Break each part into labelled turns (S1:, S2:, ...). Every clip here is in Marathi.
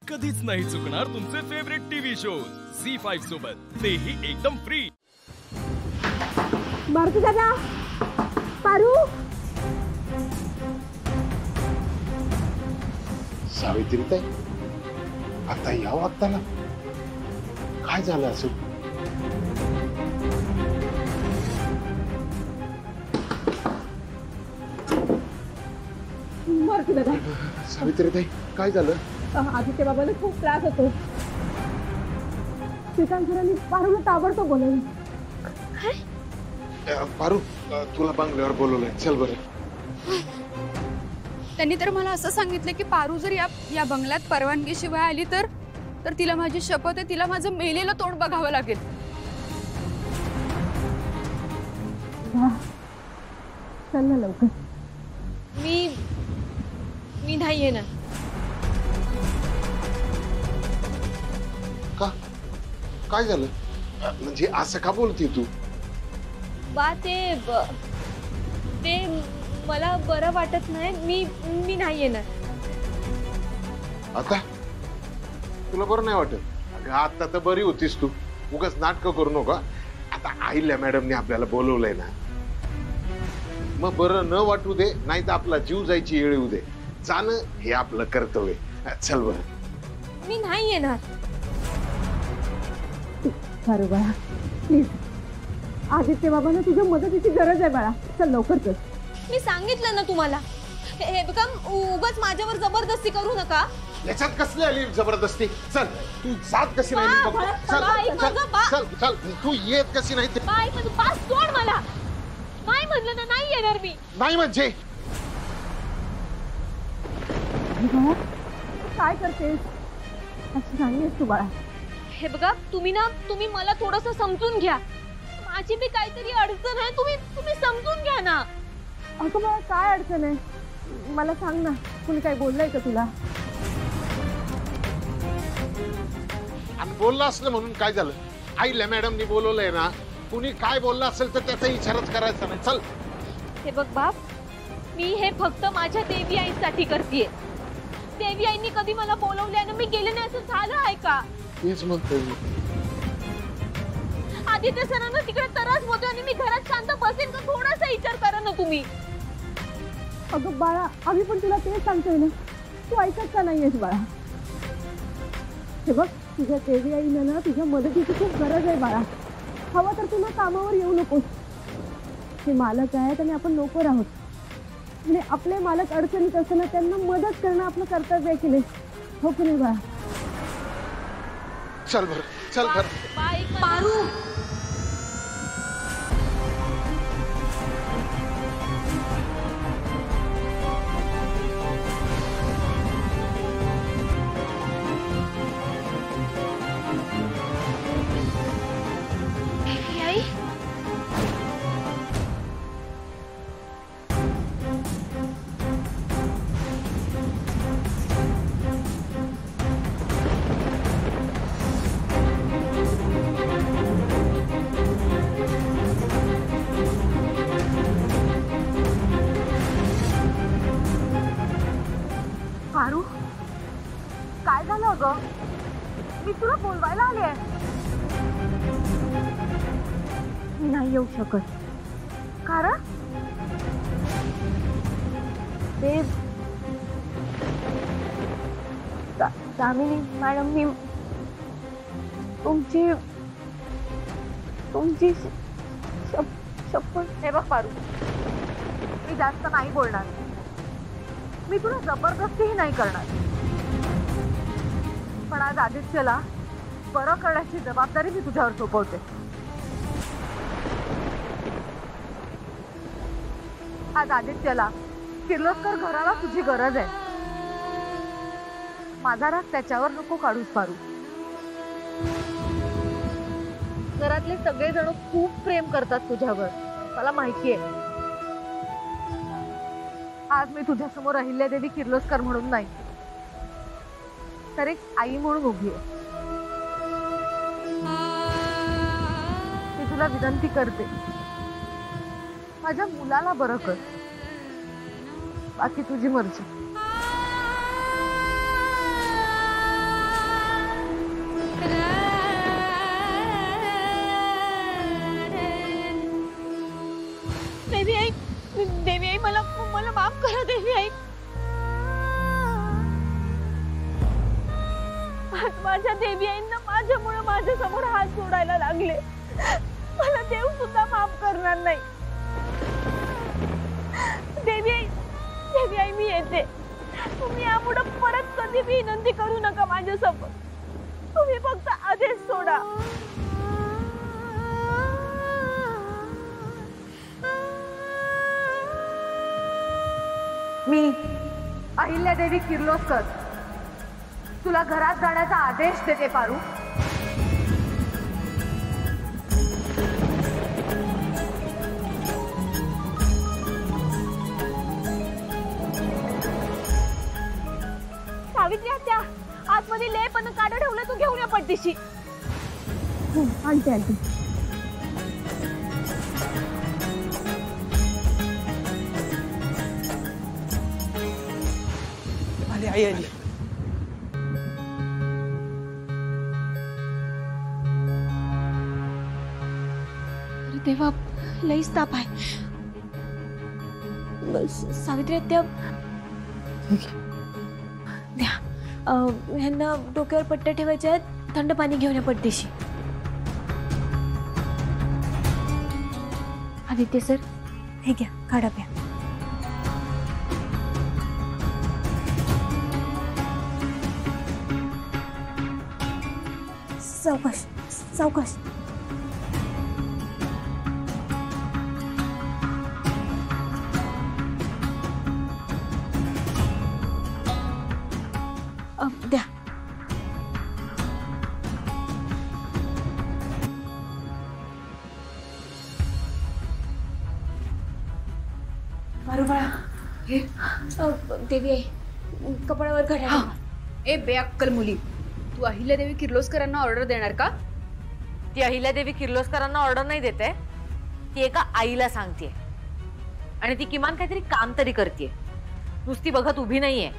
S1: कधीच नाही चुकणार तुमचे फेवरेट टीव्ही शोज झी5 सोबत, तेही एकदम फ्री।
S2: मारुती दादा, पारू,
S3: सावित्रीताई, आता या वागताना काय झालं असेल?
S2: मारुती दादा,
S3: सावित्रीताई काय झालं?
S2: आदित्य बाबाला खूप त्रास होतो। श्रीकांत सरांनी पारूला ताबडतोब बोलवलं।
S3: पारू, तुला बंगल्यावर बोलवलंय, चल बरं।
S4: त्यांनी तर मला असं सांगितलं की पारू जर या बंगल्यात परवानगीशिवाय आली तर तिला माझी शपथ आहे, तिला माझं मेलेलं तोंड बघावं लागेल।
S2: चल ना लवकर।
S4: मी नाही येणार।
S3: का? काय झालं? म्हणजे असं का बोलते तू?
S5: बा ते मला बरं वाटत नाही, मी नाही येणार।
S3: आता तुला बरं नाही वाटत? अगं आता तर बरी होतीस तू, उगाच नाटक करू नका। आता आईल्या मॅडमने आपल्याला बोलवलंय ना, मग बरं न वाटू दे, नाही तर आपला जीव जायची येळ येऊ दे। जाणं हे आपलं कर्तव्य। चल बरं।
S5: मी नाही येणार।
S2: पारू बाळा, प्लीज, आदित्य बाबांना तुझ्या मदतीची गरज आहे बाळा, चल लवकर चल।
S5: मी सांगितलं ना तुम्हाला, हे बघा उगाच माझ्यावर जबरदस्ती करू नका।
S3: याच्यात कसली आली जबरदस्ती? चल तू जात कशी नाही? चल चल चल, तू येत कशी नाही?
S5: बाई पास सोड मला। काय म्हणलं ना, नाही येणार मी।
S3: नाही म्हणजे
S2: काय करतेस? असं नाहीयेस तू बाळा।
S5: हे बघा तुम्ही मला थोडस समजून घ्या। माझी बी काहीतरी अडचण आहे, तुम्ही समजून घ्या ना।
S2: अगं बाळा, काय अडचण आहे मला सांग ना, कुणी काय बोललंय का तुला?
S3: आणि बोलला असलं म्हणून काय झालं? आईला मॅडमनी बोलवलंय ना, कुणी काय बोललं असेल तर त्याचा विचारच करायचा नाही। चल।
S5: हे बघ बाप, मी हे फक्त माझ्या देवी आईसाठी करतेय। देवी आईनी कधी मला बोलवले आणि मी गेले नाही असं झालं आहे का?
S3: तेच म्हणतोय मी।
S5: आदित्य सरांना तिकडे त्रास होतोय आणि मी घरात शांत बसेन का? थोडासा विचार करा ना तुम्ही।
S2: अगं बाळा, आम्ही पण तुला तेच सांगतोय ना, तू ऐकत का नाहीयेस बाळा? हे बघ, तुझ्या देवी आईला ना तुझ्या मदतीची खूप गरज आहे बाळा। हवं तर तुला कामावर येऊ नकोस। ते मालक आहेत आणि आपण नोकर आहोत, आणि आपले मालक अडचणीत असताना त्यांना मदत करणं आपलं कर्तव्य आहे की नाही? हो की नाही बाळा?
S3: चल बरं, चल बरं।
S5: पारू,
S2: पारू, काय झालं अगं? मी तुला बोलवायला आले आहे। मी नाही येऊ शकत। कारण ते दामिनी मॅडमनी तुमची शपथ। हे बघ पारू, मी जास्त नाही बोलणार। मी तुला जबरदस्तीही नाही करणार, पण आज आदित्यला बरं करण्याची जबाबदारी मी तुझ्यावर सोपवते। आज आदित्यला किर्लोस्कर घराला तुझी गरज आहे। माझा राग त्याच्यावर नको काढूस पारू। घरातले सगळेजण खूप प्रेम करतात तुझ्यावर, मला माहिती आहे। आज मी तुझ्या समोर अहिल्यादेवी किर्लोस्कर म्हणून नाही, तर एक आई म्हणून उभी आहे। मी तुला विनंती करते, माझ्या मुलाला बरं कर, बाकी तुझी मर्जी।
S5: आज माझ्या देवी आईंना माझ्यामुळे माझ्या समोर हात जोडायला लागले. मला देव सुद्धा माफ करणार नाही. देवी आई मी येते. तुम्ही यापुढे परत कधी विनंती करू नका माझ्यासमोर. तुम्ही फक्त आदेश सोडा.
S2: मी अहिल्यादेवी किर्लोस्कर तुला घरात जाण्याचा आदेश देते पारू.
S5: सावित्री आत्या, आतमध्ये लेप आणि काढा ठेवलं, तू घेऊन या पटदिशी.
S2: आणते आणते.
S6: आई आली.
S5: अरे देवा, लईच ताप आहे. सावित्री आत्या द्या. ह्यांना डोक्यावर पट्ट्या ठेवायच्या आहेत. थंड पाणी घेऊन या पटदिशी. आदित्य सर, हे घ्या, काढा प्या. सावकाश सावकाश. द्या. मारू बाळा. देवी आई, कपाळावर घड्याळ.
S4: ए बेअक्कल मुली, तू अहिल्यादेवी किर्लोस्करांना ऑर्डर देणार का?
S7: ती अहिल्यादेवी किर्लोस्करांना ऑर्डर नाही देते, ती एका आईला सांगते. आणि ती किमान काहीतरी काम तरी करते, नुसती बघत उभी नाहीये.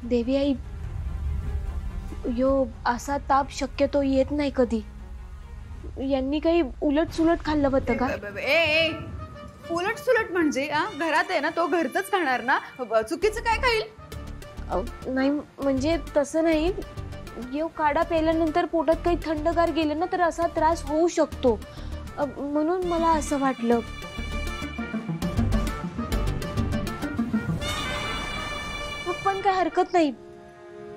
S5: देवी आई, यो असा ताप शक्यतो येत नाही कधी. यांनी काही उलट सुलट खाल्लं होतं का?
S4: ए उलट सुलट म्हणजे घरात आहे ना, तो घरचंच खाणार ना, चुकीचं काय खाईल?
S5: नाही म्हणजे तसं नाही. यो काढा प्यायल्यानंतर पोटात काही थंडगार गेलं ना तर असा त्रास होऊ शकतो, म्हणून मला असं वाटलं. पण काय हरकत नाही,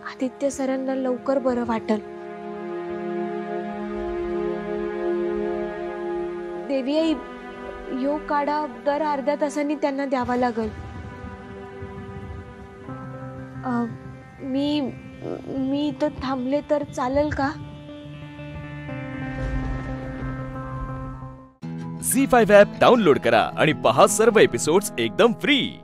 S5: आदित्य सरांना लवकर बरं वाटल. देवी आई, यो काढा दर अर्ध्या तासांनी त्यांना द्यावा लागल. मी इथं थांबले तर चालेल का?
S1: झी5 ॲप डाउनलोड करा आणि पहा सर्व एपिसोड्स एकदम फ्री.